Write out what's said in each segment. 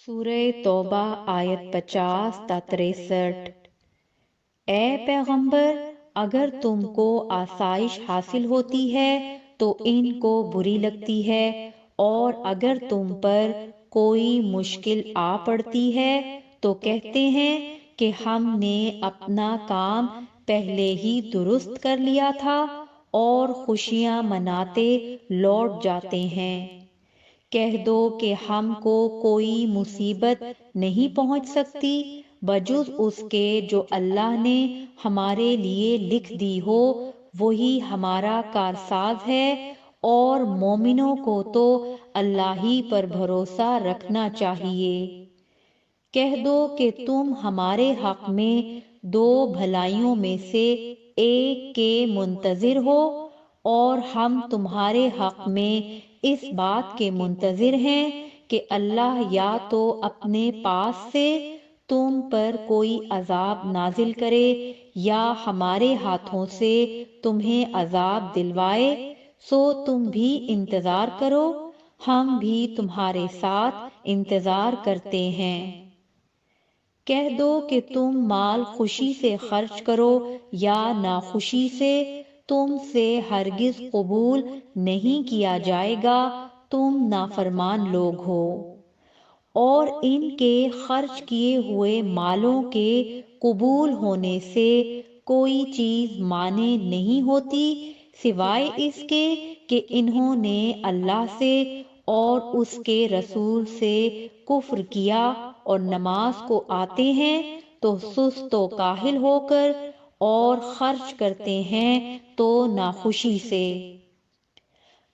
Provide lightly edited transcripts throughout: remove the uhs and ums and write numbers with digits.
سورہ توبہ آیت 50 تا 63۔ اے پیغمبر، اگر تم کو آسائش حاصل ہوتی ہے تو ان کو بری لگتی ہے، اور اگر تم پر کوئی مشکل آ پڑتی ہے تو کہتے ہیں کہ ہم نے اپنا کام پہلے ہی درست کر لیا تھا، اور خوشیاں مناتے لوٹ جاتے ہیں۔ کہہ دو کہ ہم کو کوئی مصیبت نہیں پہنچ سکتی بجز اس کے جو اللہ نے ہمارے لیے لکھ دی ہو، وہی ہمارا کارساز ہے، اور مومنوں کو تو اللہ ہی پر بھروسہ رکھنا چاہیے۔ کہہ دو کہ تم ہمارے حق میں دو بھلائیوں میں سے ایک کے منتظر ہو، اور ہم تمہارے حق میں اس بات کے منتظر ہیں کہ اللہ یا تو اپنے پاس سے تم پر کوئی عذاب نازل کرے، یا ہمارے ہاتھوں سے تمہیں عذاب دلوائے، سو تم بھی انتظار کرو، ہم بھی تمہارے ساتھ انتظار کرتے ہیں۔ کہہ دو کہ تم مال خوشی سے خرچ کرو یا ناخوشی سے، تم سے ہرگز قبول نہیں کیا جائے گا، تم نافرمان لوگ ہو۔ اور ان کے خرچ کیے ہوئے مالوں کے قبول ہونے سے کوئی چیز مانے نہیں ہوتی، سوائے اس کے کہ انہوں نے اللہ سے اور اس کے رسول سے کفر کیا، اور نماز کو آتے ہیں تو سست و کاہل ہو کر، اور خرچ کرتے ہیں تو ناخوشی سے۔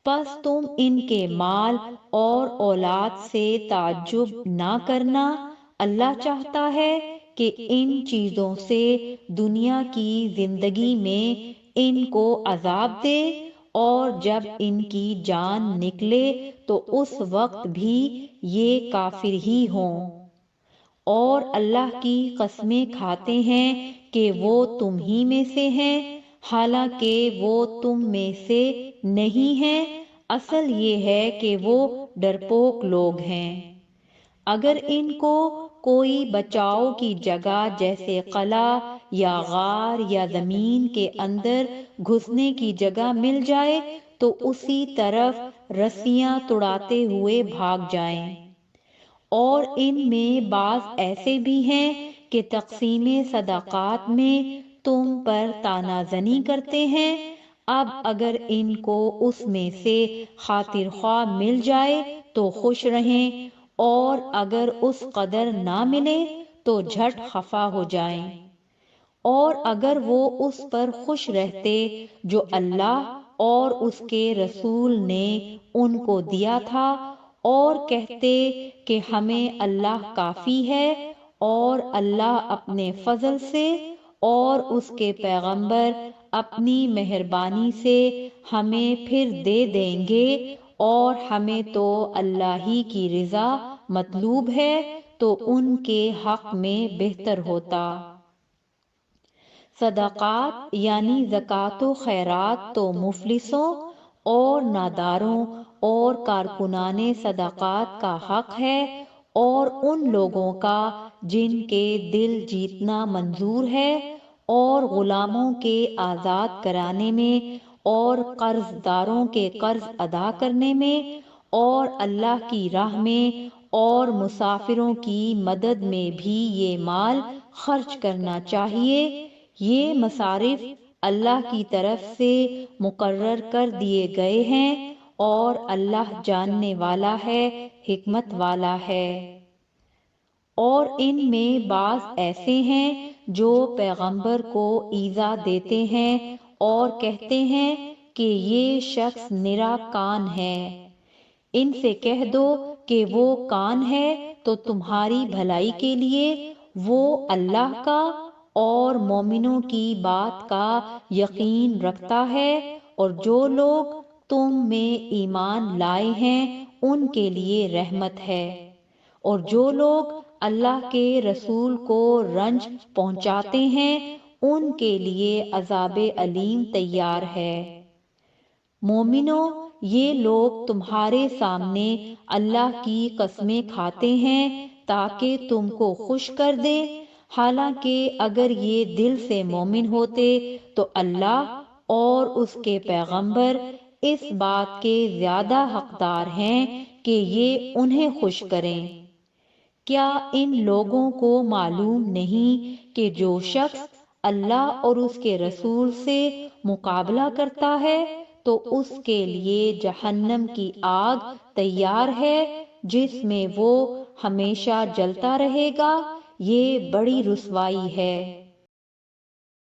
پس تم ان کے مال اور اولاد سے تعجب نہ کرنا، اللہ چاہتا ہے کہ ان چیزوں سے دنیا کی زندگی میں ان کو عذاب دے، اور جب ان کی جان نکلے تو اس وقت بھی یہ کافر ہی ہوں، اور اللہ کی قسمیں کھاتے ہیں کہ وہ تم ہی میں سے ہیں، حالانکہ وہ تم میں سے نہیں ہیں، اصل یہ ہے کہ وہ ڈرپوک لوگ ہیں۔ اگر ان کو کوئی بچاؤ کی جگہ جیسے قلعہ یا غار یا زمین کے اندر گھسنے کی جگہ مل جائے تو اسی طرف رسیاں توڑاتے ہوئے بھاگ جائیں۔ اور ان میں بعض ایسے بھی ہیں کہ تقسیم صدقات میں تم پر طعنہ زنی کرتے ہیں، اب اگر ان کو اس میں سے خاطر خواہ مل جائے تو خوش رہیں، اور اگر اس قدر نہ ملے تو جھٹ خفا ہو جائیں۔ اور اگر وہ اس پر خوش رہتے جو اللہ اور اس کے رسول نے ان کو دیا تھا، اور کہتے کہ ہمیں اللہ کافی ہے، اور اللہ اپنے فضل سے اور اس کے پیغمبر اپنی مہربانی سے ہمیں پھر دے دیں گے، اور ہمیں تو اللہ ہی کی رضا مطلوب ہے، تو ان کے حق میں بہتر ہوتا۔ صدقات یعنی زکوٰۃ و خیرات تو مفلسوں اور ناداروں اور کارکنان صدقات کا حق ہے، اور ان لوگوں کا جن کے دل جیتنا منظور ہے، اور غلاموں کے آزاد کرانے میں، اور قرض داروں کے قرض ادا کرنے میں، اور اللہ کی راہ میں، اور مسافروں کی مدد میں بھی یہ مال خرچ کرنا چاہیے۔ یہ مصارف اللہ کی طرف سے مقرر کر دیے گئے ہیں، اور اللہ جاننے والا ہے، حکمت والا ہے۔ اور ان میں بعض ایسے ہیں جو پیغمبر کو ایذا دیتے ہیں اور کہتے ہیں کہ یہ شخص نرا کان ہے۔ ان سے کہہ دو کہ وہ کان ہے تو تمہاری بھلائی کے لیے، وہ اللہ کا اور مومنوں کی بات کا یقین رکھتا ہے، اور جو لوگ تم میں ایمان لائے ہیں ان کے لیے رحمت ہے، اور جو لوگ اللہ کے رسول کو رنج پہنچاتے ہیں ان کے لیے عذاب علیم تیار ہے۔ مومنوں، یہ لوگ تمہارے سامنے اللہ کی قسمیں کھاتے ہیں تاکہ تم کو خوش کر دے، حالانکہ اگر یہ دل سے مومن ہوتے تو اللہ اور اس کے پیغمبر اس بات کے زیادہ حقدار ہیں کہ یہ انہیں خوش کریں۔ کیا ان لوگوں کو معلوم نہیں کہ جو شخص اللہ اور اس کے رسول سے مقابلہ کرتا ہے تو اس کے لیے جہنم کی آگ تیار ہے جس میں وہ ہمیشہ جلتا رہے گا، یہ بڑی رسوائی ہے۔